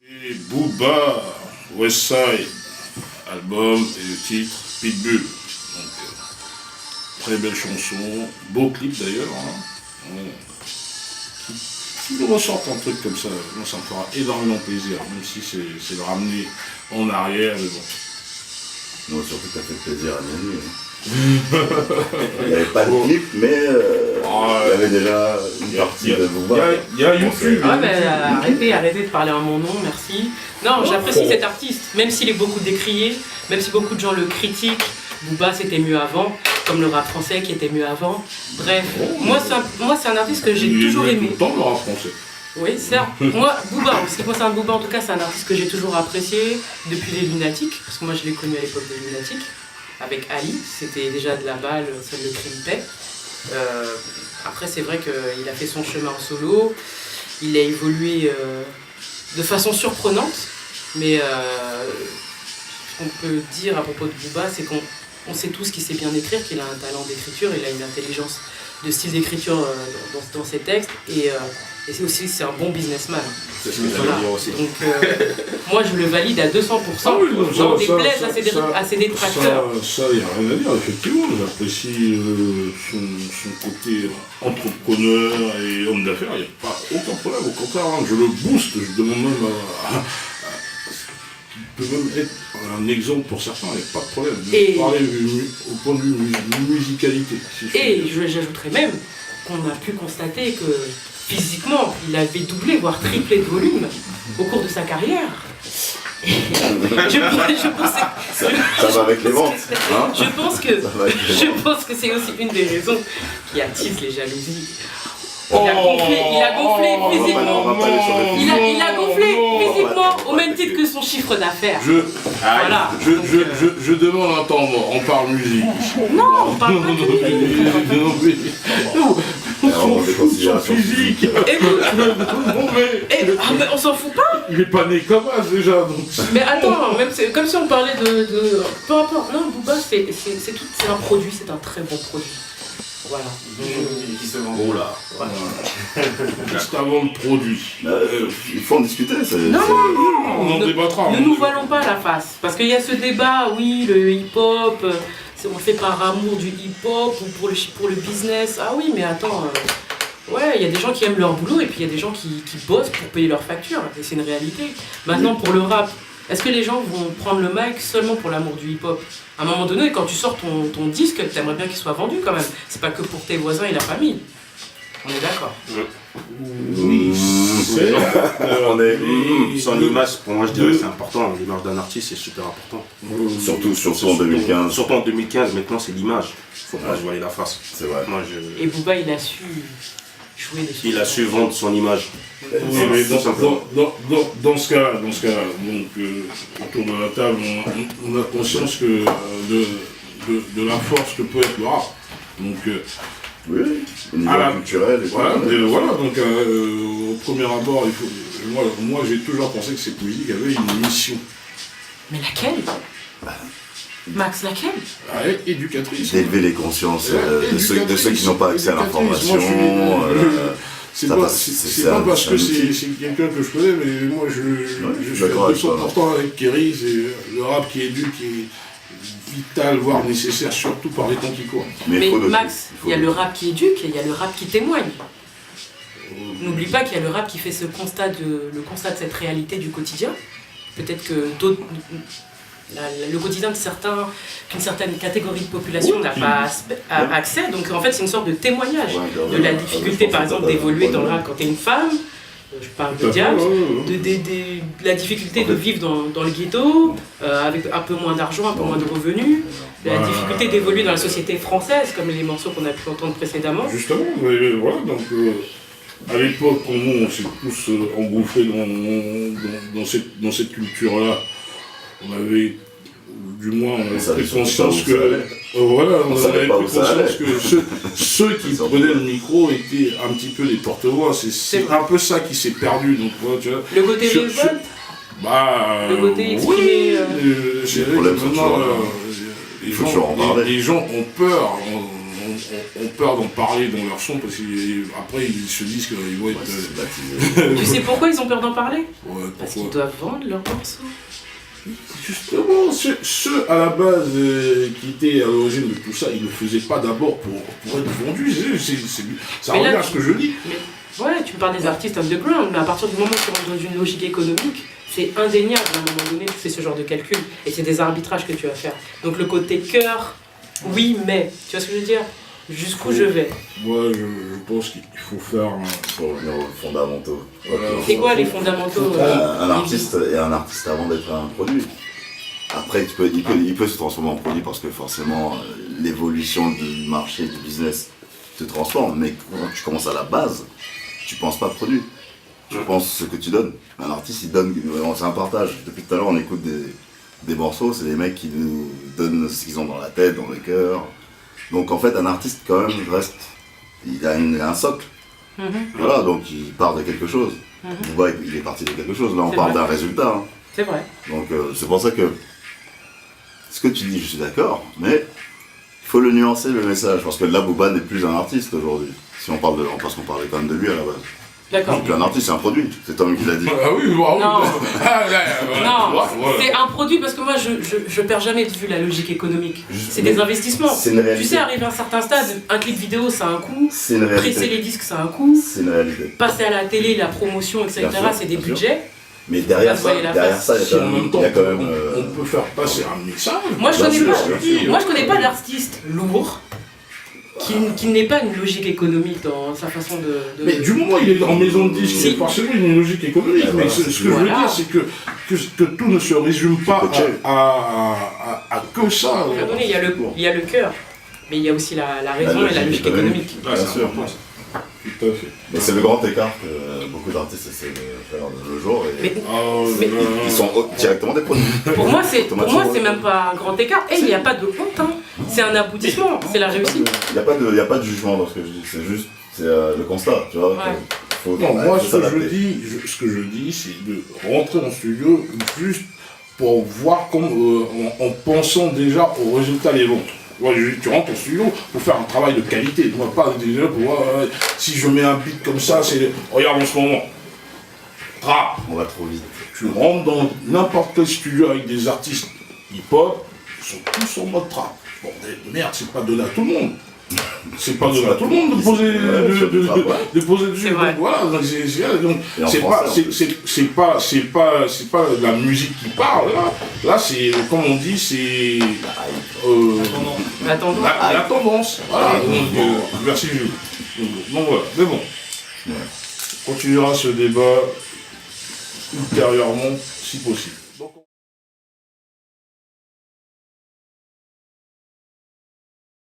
Et Booba, Westside, album et le titre Pitbull. Donc, très belle chanson, beau clip d'ailleurs. Hein. Si nous ressortent un truc comme ça, moi ça me fera énormément plaisir, même si c'est le ramener en arrière, mais bon. Non, surtout que ça fait plaisir à Manu. Il n'y avait pas de clip, mais il y avait déjà une partie de Booba. Il y a YouTube. Ah mais arrêtez de parler en mon nom, merci. Non, j'apprécie cet artiste, même s'il est beaucoup décrié, même si beaucoup de gens le critiquent. Booba c'était mieux avant, comme le rap français qui était mieux avant. Bref, moi c'est un artiste que j'ai toujours aimé. Tout le temps le rap français. Oui, certes. Moi, Booba, en ce qui concerne Booba, en tout cas, c'est un artiste que j'ai toujours apprécié depuis les Lunatiques, parce que moi je l'ai connu à l'époque des Lunatiques, avec Ali, c'était déjà de la balle, celle de Crime Paix. Après, c'est vrai qu'il a fait son chemin en solo, il a évolué de façon surprenante, mais ce qu'on peut dire à propos de Booba, c'est qu'on sait tous qu'il sait bien écrire, qu'il a un talent d'écriture, il a une intelligence de style d'écriture dans ses textes, et c'est aussi c'est un bon businessman. C'est ce que j'allais dire aussi. Donc moi je le valide à 200%. Ah oui, non, j'en déplaise à ses détracteurs. Ça, il n'y a rien à dire, effectivement. J'apprécie son côté entrepreneur et homme d'affaires, il n'y a pas aucun problème. Au contraire, hein, je le booste, je demande même il peut même être un exemple pour certains, il n'y a pas de problème. Et parler au point de vue musicalité. Et j'ajouterais même qu'on a pu constater que physiquement, il avait doublé, voire triplé de volume au cours de sa carrière. Je Ça va avec les ventes. Hein, je pense que c'est aussi une des raisons qui attise les jalousies. Il a gonflé physiquement. Il a gonflé physiquement au même titre que son chiffre d'affaires. Voilà. Je demande un temps mort, on parle musique. Non, on parle pas de musique. Son physique. Mais on s'en fout pas. Il est pas né comme ça déjà. Donc. Mais attends, même comme si on parlait de peu importe. Non, Booba c'est un produit, c'est un très bon produit. Voilà. Qui se vend. Oh là. Voilà. Juste avant le produit. Il faut en discuter. Non. On en débattra. Ne nous voilons pas la face. Parce qu'il y a ce débat, oui, le hip-hop, on le fait par amour du hip-hop ou pour le business. Ah oui, mais attends. Ouais, il y a des gens qui aiment leur boulot et puis il y a des gens qui bossent pour payer leurs factures. Et c'est une réalité. Maintenant, pour le rap, est-ce que les gens vont prendre le mic seulement pour l'amour du hip-hop ? À un moment donné, quand tu sors ton disque, t'aimerais bien qu'il soit vendu quand même. C'est pas que pour tes voisins et la famille. On est d'accord. Oui, c'est... Son image, pour moi je dirais que c'est important. L'image d'un artiste c'est super important. Surtout en 2015. Surtout en 2015, maintenant c'est l'image. Faut pas se voiler la face. C'est vrai. Et Booba il a su jouer des choses. Il a su vendre son image. Mais dans ce cas-là, donc, autour de la table, on a conscience que de la force que peut être le rap. Donc, oui, au niveau culturel. Voilà, donc au premier abord, moi j'ai toujours pensé que cette musique avait une mission. Mais laquelle Max, laquelle Éducatrice. D'élever les consciences de ceux qui n'ont pas accès à l'information. C'est pas parce que c'est quelqu'un que je connais, mais moi je suis à 200% avec Kerry, c'est le rap qui éduque et vital, voire nécessaire, surtout par les temps qui courent. Mais Max, il y a le rap qui éduque et il y a le rap qui témoigne. N'oublie pas qu'il y a le rap qui fait le constat de cette réalité du quotidien. Peut-être que d'autres... le quotidien qu'une certaine catégorie de population n'a pas accès. Donc en fait c'est une sorte de témoignage de la difficulté par exemple d'évoluer dans le rap quand tu es une femme, je parle de Diams, de la difficulté de vivre dans le ghetto, avec un peu moins d'argent, un peu moins de revenus, la difficulté d'évoluer dans la société française comme les morceaux qu'on a pu entendre précédemment. Justement, voilà, donc à l'époque quand on s'est tous engouffrés dans cette culture-là, on avait, du moins, pris conscience que, ceux qui prenaient le micro étaient un petit peu des porte-voix. C'est un peu ça qui s'est perdu. Donc, voilà, tu vois, le côté révolte. Le côté exprimé. C'est vrai que maintenant, les gens ont peur. ont peur d'en parler dans leur son parce qu'après ils se disent qu'ils vont être. Tu sais pourquoi ils ont peur d'en parler? Ouais, parce qu'ils doivent vendre leurs morceaux. Justement, ceux à la base qui étaient à l'origine de tout ça, ils ne le faisaient pas d'abord pour être vendus. Ça revient à ce que je dis. Ouais, tu me parles des artistes underground, mais à partir du moment où tu rentres dans une logique économique, c'est indéniable à un moment donné, tu fais ce genre de calcul, et c'est des arbitrages que tu vas faire. Donc le côté cœur, oui, mais, tu vois ce que je veux dire? Jusqu'où je vais? Moi, je pense qu'il faut faire Pour revenir aux fondamentaux. C'est quoi les fondamentaux? Un artiste est un artiste avant d'être un produit. Après, il peut se transformer en produit parce que forcément, l'évolution du marché, du business te transforme. Mais quand tu commences à la base, tu penses pas produit. Tu penses ce que tu donnes. Un artiste, il donne, c'est un partage. Depuis tout à l'heure, on écoute des morceaux, c'est des mecs qui nous donnent ce qu'ils ont dans la tête, dans le cœur. Donc en fait, un artiste, quand même, il a un socle. Voilà, donc il part de quelque chose. Booba, il est parti de quelque chose. Là, on parle d'un résultat. Hein. C'est vrai. Donc c'est pour ça que ce que tu dis, je suis d'accord, mais il faut le nuancer le message, parce que là, Booba n'est plus un artiste aujourd'hui. Si on parle parce qu'on parlait quand même de lui à la base. D'accord. C'est plus un artiste, c'est un produit. C'est Tom qui l'a dit. Ah oui, Non, non. c'est un produit parce que moi je perds jamais de vue la logique économique. C'est des investissements. C'est une réalité. Tu sais, arriver à un certain stade, un clip vidéo ça a un coût, C'est une réalité. presser les disques ça a un coût, C'est une réalité. passer à la télé, la promotion, etc. Bien sûr, c'est des bien sûr. budgets. Mais derrière Vous ça, voyez la il Si en même temps, y a quand même. on peut faire passer un message. Moi je Bien connais sûr, pas. bien sûr. Moi je connais pas d'artiste lourd qui n'ait pas une logique économique dans sa façon de. Mais du moment où il est en maison de disque, Si. forcément il y a une logique économique. Ah, Mais voilà. ce que je veux Voilà. dire, c'est que tout ne se résume pas à que ça. À un moment donné, il y a le cœur, mais il y a aussi la raison et la logique économique. Ah, Bien c'est sûr. important, ça. Tout à fait. Mais c'est le grand écart que beaucoup d'artistes essaient de faire de nos jours. Et Mais Mais, ils sont directement des produits. pour moi, c'est même pas un grand écart. Et il n'y a pas de honte, hein. C'est un aboutissement, c'est la réussite. Il n'y a pas de jugement dans ce que je dis, c'est juste le constat, tu vois. Ouais. non, moi, faut ce que s'adapter. je dis, c'est de rentrer en studio juste pour voir en pensant déjà au résultat des ventes. Ouais, tu rentres au studio pour faire un travail de qualité. Tu ne vas pas déjà pour voir si je mets un beat comme ça, c'est regarde en ce moment. Rap. On va trop vite. Tu rentres dans n'importe quel studio avec des artistes hip-hop, ils sont tous en mode trap. Bon, merde, c'est pas donné à tout le monde. C'est pas donné à tout le monde de poser, de poser dessus. C'est vrai. Donc, voilà, donc donc, Et en c'est français, pas de la musique qui parle là. Là, c'est comme on dit, c'est La tendance. la tendance. Voilà. Donc, merci Jules. Donc voilà. Mais bon, on continuera ce débat ultérieurement, si possible.